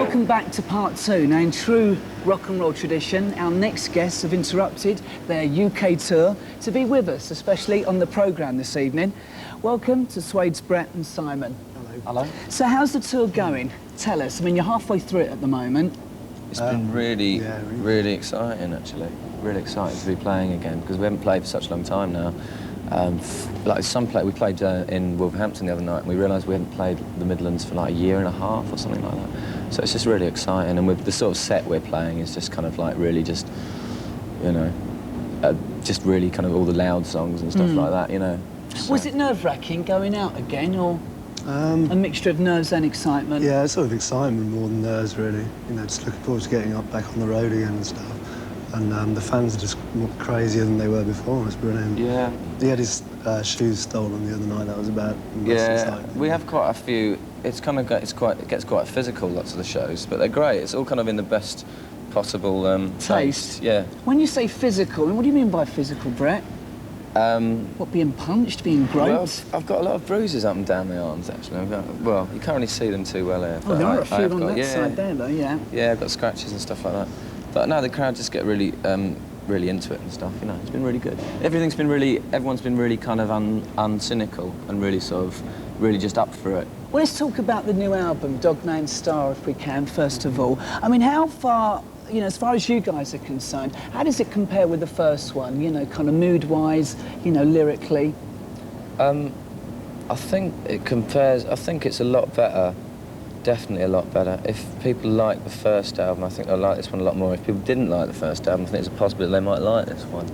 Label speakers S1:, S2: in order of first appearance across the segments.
S1: Welcome back to part two. Now, in true rock and roll tradition, our next guests have interrupted their UK tour to be with us, especially on the programme this evening. Welcome to Suede's Brett and Simon.
S2: Hello.
S1: So how's the tour going? Tell us. I mean, you're halfway through it at the moment.
S2: It's been really exciting, actually. Really exciting to be playing again, because we haven't played for such a long time now. We played in Wolverhampton the other night, and we realised we hadn't played the Midlands for like a year and a half or something like that. So it's just really exciting, and with the sort of set we're playing is just kind of like really just, you know, just really kind of all the loud songs and stuff like that, you know. So. Was
S1: it nerve-wracking going out again, or a mixture of nerves and excitement?
S3: Yeah, sort of excitement more than nerves, really. You know, just looking forward to getting back on the road again and stuff. And the fans are just more crazier than they were before. It's brilliant. Yeah. He had his shoes stolen the other night. That was about.
S2: Yeah, we have quite a few. It gets quite physical. Lots of the shows, but they're great. It's all kind of in the best possible taste. Yeah.
S1: When you say physical, what do you mean by physical, Brett? What, being punched, being groped?
S2: Well, I've got a lot of bruises up and down my arms, actually. Well, you can't really see them too well here.
S1: Oh, there are a few on that side there, though, yeah.
S2: Yeah, I've got scratches and stuff like that. But no, the crowd just get really, really into it and stuff, you know. It's been really good. Everyone's been really kind of uncynical and really sort of, really just up for it.
S1: Well, let's talk about the new album, Dog Named Star, if we can, first of all. I mean, how far, you know, as far as you guys are concerned, how does it compare with the first one, you know, kind of mood-wise, you know, lyrically?
S2: I think it's a lot better. Definitely a lot better. If people like the first album, I think they'll like this one a lot more. If people didn't like the first album, I think it's a possibility they might like this one.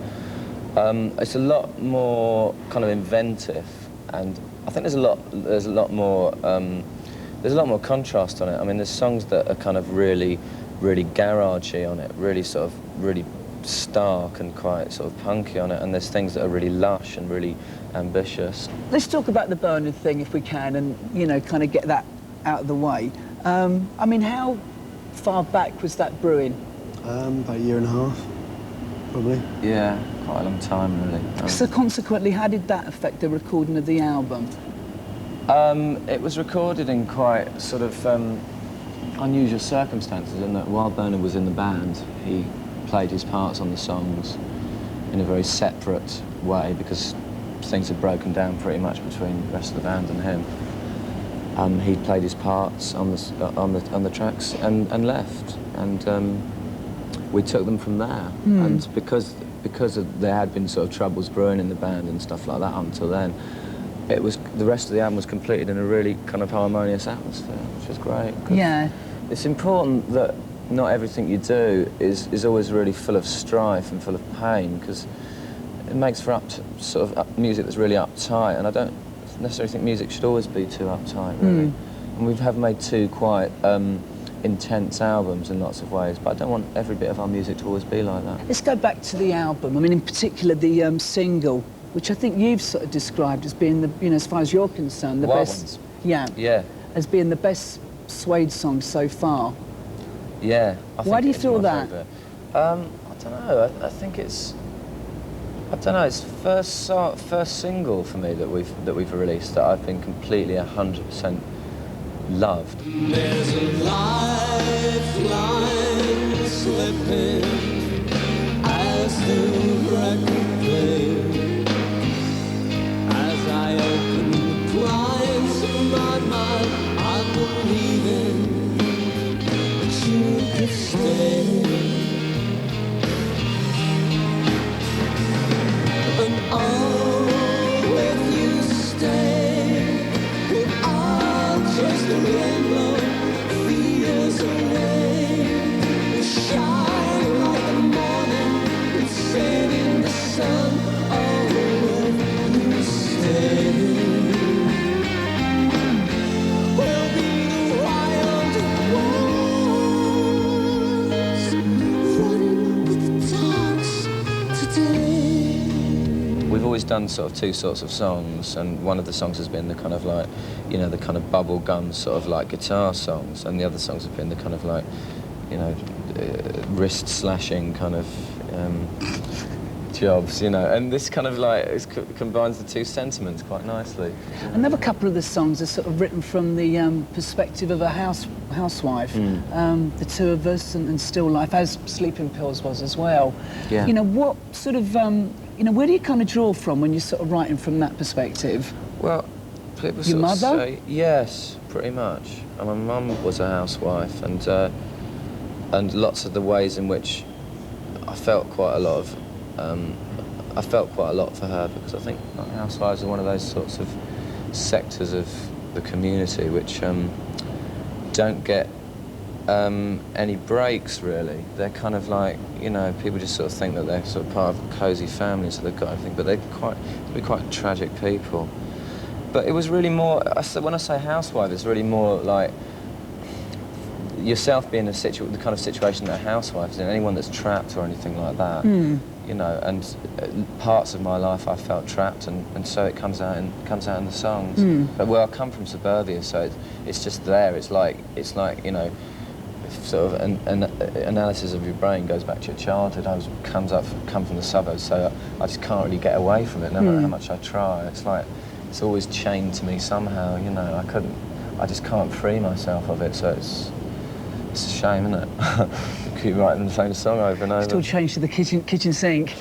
S2: It's a lot more kind of inventive, and I think there's a lot more contrast on it. I mean, there's songs that are kind of really garagey on it, really stark and quite sort of punky on it, and there's things that are really lush and really ambitious.
S1: Let's talk about the Bernard thing if we can, and you know, kind of get that out of the way. I mean, how far back was that brewing?
S3: About a year and a half, probably.
S2: Yeah, quite a long time, really.
S1: So consequently, how did that affect the recording of the album?
S2: It was recorded in quite sort of unusual circumstances, in that while Bernard was in the band, he played his parts on the songs in a very separate way, because things had broken down pretty much between the rest of the band and him. He played his parts on the tracks and left, and we took them from there. And because there had been sort of troubles brewing in the band and stuff like that up until then, the rest of the album was completed in a really kind of harmonious atmosphere, which was great.
S1: Yeah.
S2: It's important that not everything you do is always really full of strife and full of pain, because it makes for music that's really uptight, and I don't necessarily think music should always be too uptight, really. And we have made two quite intense albums in lots of ways, but I don't want every bit of our music to always be like that.
S1: Let's go back to the album. I mean, in particular, the single, which I think you've sort of described as being the, you know, as far as you're concerned, the
S2: Wild
S1: best.
S2: Ones.
S1: Yeah. As being the best Suede song so far.
S2: Yeah.
S1: Why do you feel that?
S2: I don't know. I think it's. I don't know. It's first single for me that we've released that I've been completely 100% loved.
S4: There's a lifeline slipping as the record plays. As I open the blinds of my mind, I'm believing that you could stay.
S2: Done sort of two sorts of songs, and one of the songs has been the kind of like, you know, the kind of bubble gum sort of like guitar songs, and the other songs have been the kind of like, you know, wrist slashing kind of jobs, you know, and this kind of like combines the two sentiments quite nicely.
S1: Another couple of the songs are sort of written from the perspective of a housewife. The Two of Us and Still Life, as Sleeping Pills was as well.
S2: Yeah.
S1: You know, what sort of, you know, where do you kind of draw from when you're sort of writing from that perspective?
S2: Well, people
S1: Your
S2: sort of
S1: mother?
S2: say, yes, pretty much. And my mum was a housewife, and lots of the ways in which I felt quite a lot of, I felt quite a lot for her, because I think like, housewives are one of those sorts of sectors of the community which don't get any breaks, really. They're kind of like, you know, people just sort of think that they're sort of part of a cosy family, so they've got everything, but they're quite tragic people. But it was really more, when I say housewife, it's really more like yourself being the kind of situation that a housewife is in, anyone that's trapped or anything like that. You know, and parts of my life I felt trapped, and so it comes out in the songs. But where I come from, suburbia, so it's just there. It's like you know, sort of an analysis of your brain goes back to your childhood. Come from the suburbs, so I just can't really get away from it, no matter how much I try. It's like it's always chained to me somehow. You know, I just can't free myself of it. So it's a shame, isn't it? Keep writing the same song over and over.
S1: Still changed to the kitchen sink.